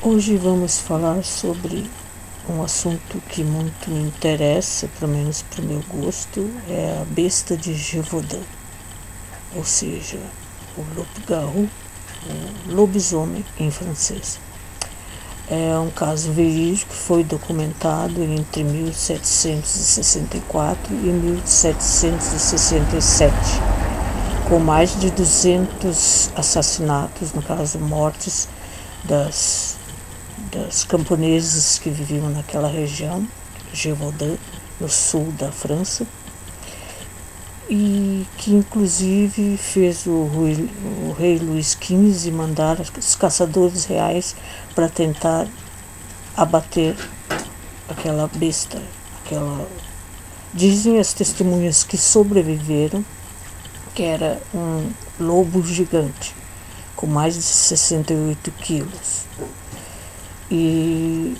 Hoje vamos falar sobre um assunto que muito me interessa, pelo menos para o meu gosto, é a besta de Gévaudan, ou seja, o loup-garou, o lobisomem em francês. É um caso verídico que foi documentado entre 1764 e 1767, com mais de 200 assassinatos, no caso mortes das camponeses que viviam naquela região, Gévaudan, no sul da França, e que inclusive fez o rei Luís XV mandar os caçadores reais para tentar abater aquela besta. Dizem as testemunhas que sobreviveram que era um lobo gigante com mais de 68 quilos. E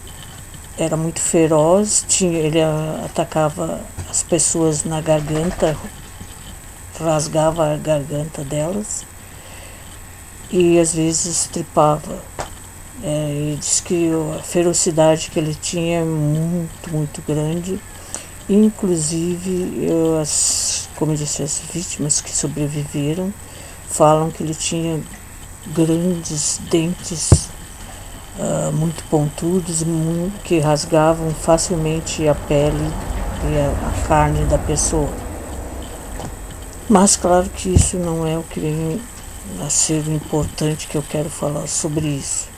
era muito feroz, ele atacava as pessoas na garganta, rasgava a garganta delas e às vezes estripava. E diz que a ferocidade que ele tinha é muito grande. Inclusive, como eu disse, as vítimas que sobreviveram falam que ele tinha grandes dentes muito pontudos, que rasgavam facilmente a pele e a carne da pessoa. Mas claro que isso não é o que vem a ser importante que eu quero falar sobre isso.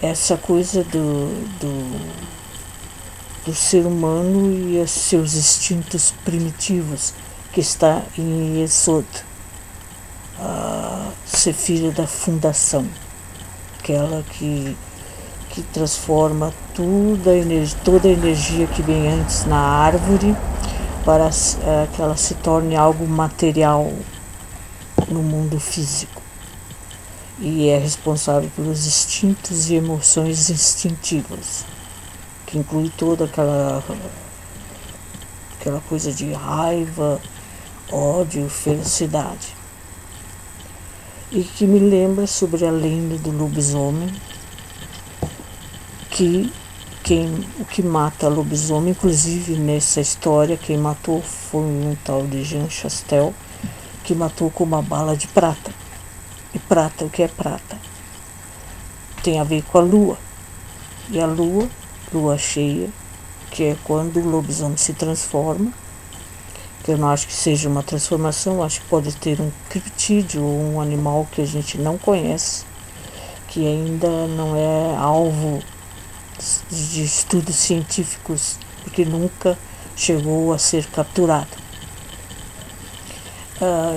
Essa coisa do ser humano e os seus instintos primitivos, que está em Yesod, a Sefira da fundação, aquela que transforma toda a energia que vem antes na árvore para que ela se torne algo material no mundo físico. E é responsável pelos instintos e emoções instintivas, que inclui toda aquela coisa de raiva, ódio, felicidade. E que me lembra sobre a lenda do lobisomem, que o que mata lobisomem, inclusive nessa história, quem matou foi um tal de Jean Chastel, que matou com uma bala de prata. E prata, o que é prata? Tem a ver com a lua. E a lua cheia, que é quando o lobisomem se transforma, que eu não acho que seja uma transformação, acho que pode ter um criptídeo ou um animal que a gente não conhece, que ainda não é alvo de estudos científicos, porque nunca chegou a ser capturado.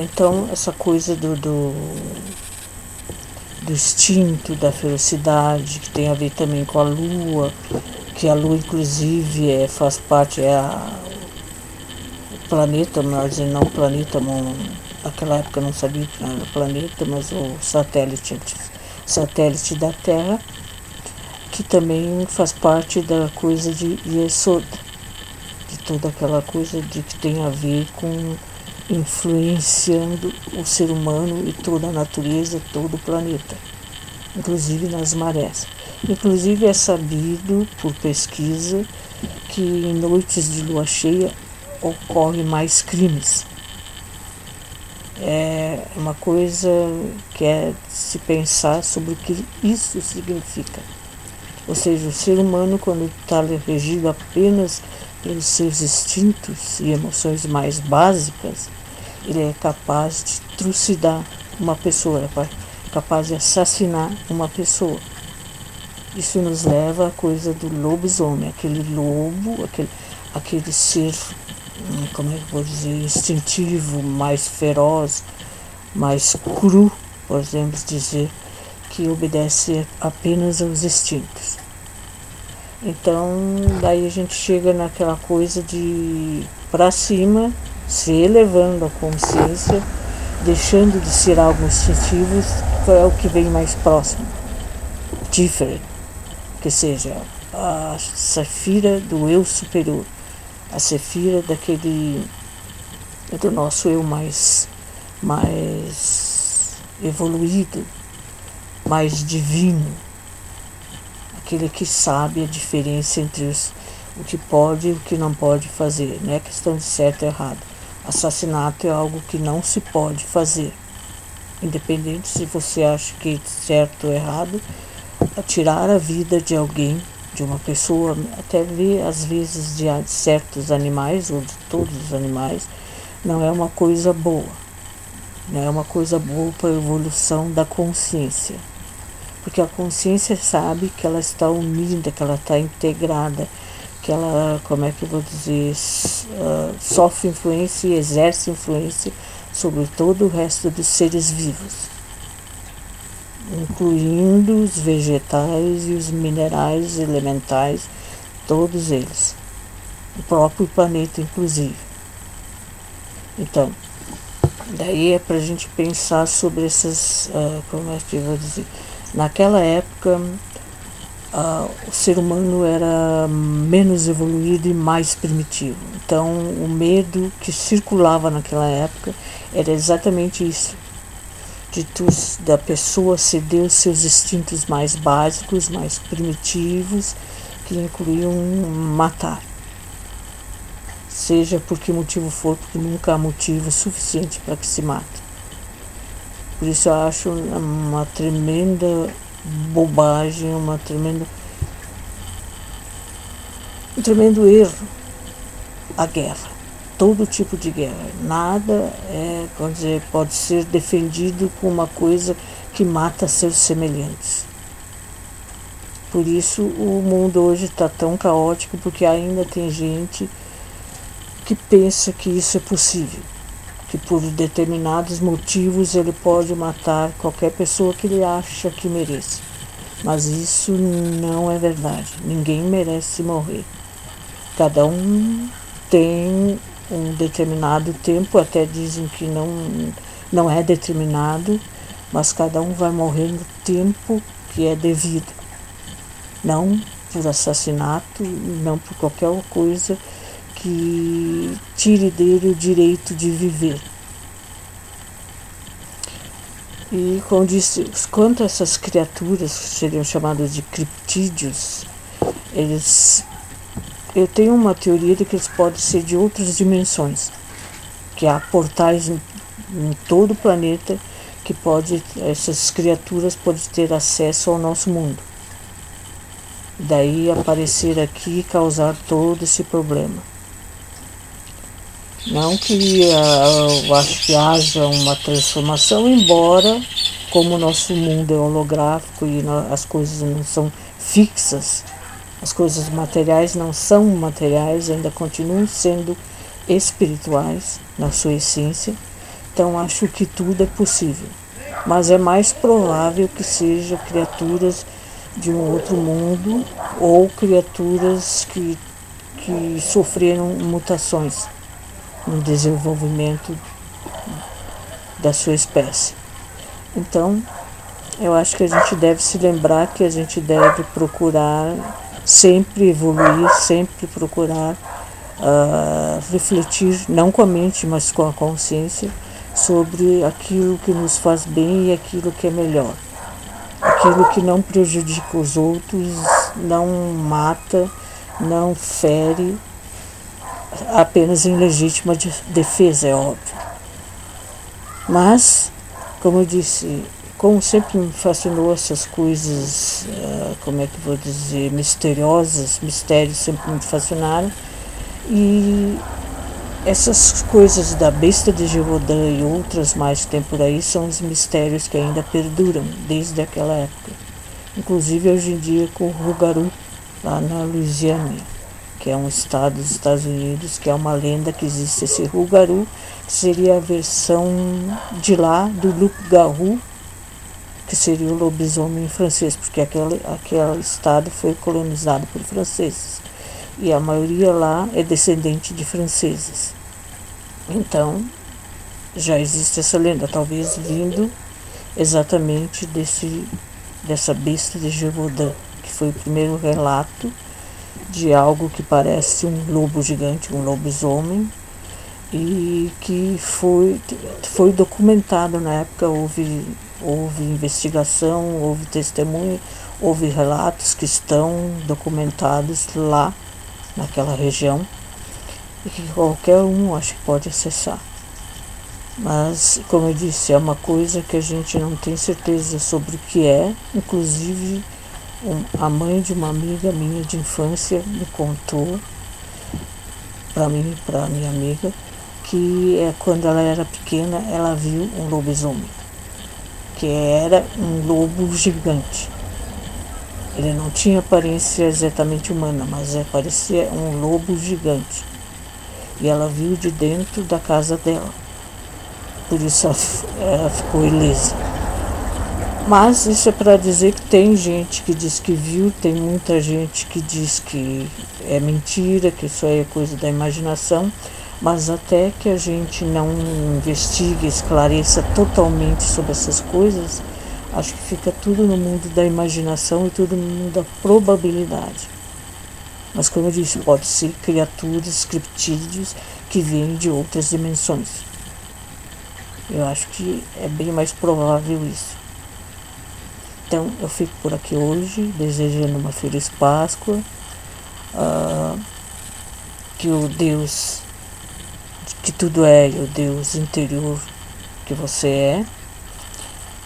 Então, essa coisa do instinto, da ferocidade, que tem a ver também com a lua, que a lua inclusive faz parte, o planeta, melhor dizendo, não o planeta, naquela época eu não sabia que era o planeta, mas o satélite da Terra, que também faz parte da coisa de Yesod, de toda aquela coisa que tem a ver com influenciando o ser humano e toda a natureza, todo o planeta, inclusive nas marés. Inclusive é sabido por pesquisa que em noites de lua cheia ocorrem mais crimes. É uma coisa que é se pensar sobre o que isso significa. Ou seja, o ser humano, quando está regido apenas pelos seus instintos e emoções mais básicas, ele é capaz de trucidar uma pessoa, é capaz de assassinar uma pessoa. Isso nos leva à coisa do lobisomem, aquele lobo, aquele ser, como é que eu vou dizer, instintivo, mais feroz, mais cru, podemos dizer, que obedece apenas aos instintos. Então, daí a gente chega naquela coisa de para cima, se elevando a consciência, deixando de ser algo instintivo, é o que vem mais próximo, diferente, que seja a sefira do eu superior, a sefira do nosso eu mais evoluído, mais divino, aquele que sabe a diferença entre o que pode e o que não pode fazer. Não é questão de certo ou errado. Assassinato é algo que não se pode fazer. Independente se você acha que é certo ou errado, tirar a vida de alguém, de uma pessoa, até às vezes de certos animais, ou de todos os animais, não é uma coisa boa. Não é uma coisa boa para a evolução da consciência. Porque a consciência sabe que ela está unida, que ela está integrada, que ela, como é que eu vou dizer, sofre influência e exerce influência sobre todo o resto dos seres vivos, incluindo os vegetais e os minerais elementais, todos eles, o próprio planeta inclusive. Então, daí é para a gente pensar sobre essas, como é que eu vou dizer, naquela época o ser humano era menos evoluído e mais primitivo. Então o medo que circulava naquela época era exatamente isso, da pessoa ceder os seus instintos mais básicos, mais primitivos, que incluíam matar. Seja por que motivo for, porque nunca há motivo suficiente para que se mate. Por isso eu acho uma tremenda bobagem, um tremendo erro a guerra. Todo tipo de guerra. Nada pode ser defendido com uma coisa que mata seus semelhantes. Por isso o mundo hoje está tão caótico, porque ainda tem gente que pensa que isso é possível, que por determinados motivos ele pode matar qualquer pessoa que ele acha que mereça. Mas isso não é verdade. Ninguém merece morrer. Cada um tem um determinado tempo, até dizem que não é determinado, mas cada um vai morrer no tempo que é devido. Não por assassinato, não por qualquer coisa que tire dele o direito de viver. E, como disse, quanto a essas criaturas que seriam chamadas de criptídeos, eu tenho uma teoria de que eles podem ser de outras dimensões, que há portais em todo o planeta que essas criaturas podem ter acesso ao nosso mundo. Daí aparecer aqui e causar todo esse problema. Não que eu acho que haja uma transformação, embora, como o nosso mundo é holográfico e as coisas não são fixas, as coisas materiais não são materiais, ainda continuam sendo espirituais na sua essência, então acho que tudo é possível. Mas é mais provável que sejam criaturas de um outro mundo ou criaturas que sofreram mutações no desenvolvimento da sua espécie. Então, eu acho que a gente deve se lembrar que a gente deve procurar sempre evoluir, sempre procurar refletir, não com a mente, mas com a consciência, sobre aquilo que nos faz bem e aquilo que é melhor. Aquilo que não prejudica os outros, não mata, não fere, apenas em legítima defesa, é óbvio. Mas, como eu disse, como sempre me fascinou essas coisas, como é que vou dizer, misteriosas, mistérios sempre me fascinaram, e essas coisas da besta de Gévaudan e outras mais que tem por aí são os mistérios que ainda perduram desde aquela época. Inclusive hoje em dia com o Rougarou, lá na Louisiana, que é um estado dos Estados Unidos, que é uma lenda que existe esse Rougarou, que seria a versão de lá do loup-garou, que seria o lobisomem em francês, porque aquele estado foi colonizado por franceses. E a maioria lá é descendente de franceses. Então, já existe essa lenda, talvez vindo exatamente dessa besta de Gévaudan, que foi o primeiro relato de algo que parece um lobo gigante, um lobisomem, e que foi documentado na época. Houve investigação, houve testemunho, houve relatos que estão documentados lá naquela região e que qualquer um acho que pode acessar. Mas, como eu disse, é uma coisa que a gente não tem certeza sobre o que é. Inclusive, a mãe de uma amiga minha de infância me contou, para mim, para minha amiga, que quando ela era pequena ela viu um lobisomem, que era um lobo gigante. Ele não tinha aparência exatamente humana, mas parecia um lobo gigante. E ela viu de dentro da casa dela. Por isso ela ficou ilesa. Mas isso é para dizer que tem gente que diz que viu, tem muita gente que diz que é mentira, que isso aí é coisa da imaginação, mas até que a gente não investigue, esclareça totalmente sobre essas coisas, acho que fica tudo no mundo da imaginação e tudo no mundo da probabilidade. Mas, como eu disse, pode ser criaturas, criptídeos que vêm de outras dimensões. Eu acho que é bem mais provável isso. Então, eu fico por aqui hoje, desejando uma feliz Páscoa, que o Deus, que tudo é, o Deus interior que você é,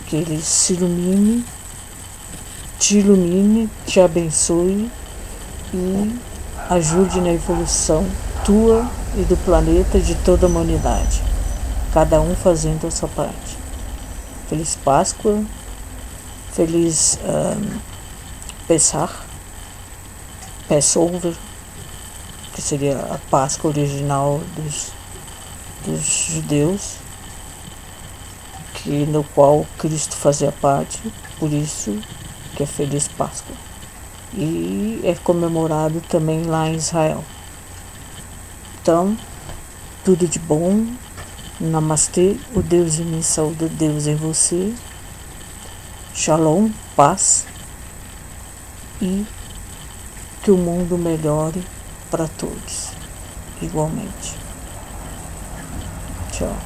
que Ele se ilumine, te abençoe e ajude na evolução tua e do planeta e de toda a humanidade. Cada um fazendo a sua parte. Feliz Páscoa, feliz Pesach, Passover, que seria a Páscoa original dos judeus, no qual Cristo fazia parte, por isso que é Feliz Páscoa. E é comemorado também lá em Israel. Então, tudo de bom. Namastê, o Deus em mim saúde, o Deus em você. Shalom, paz. E que o mundo melhore para todos, igualmente. Tchau.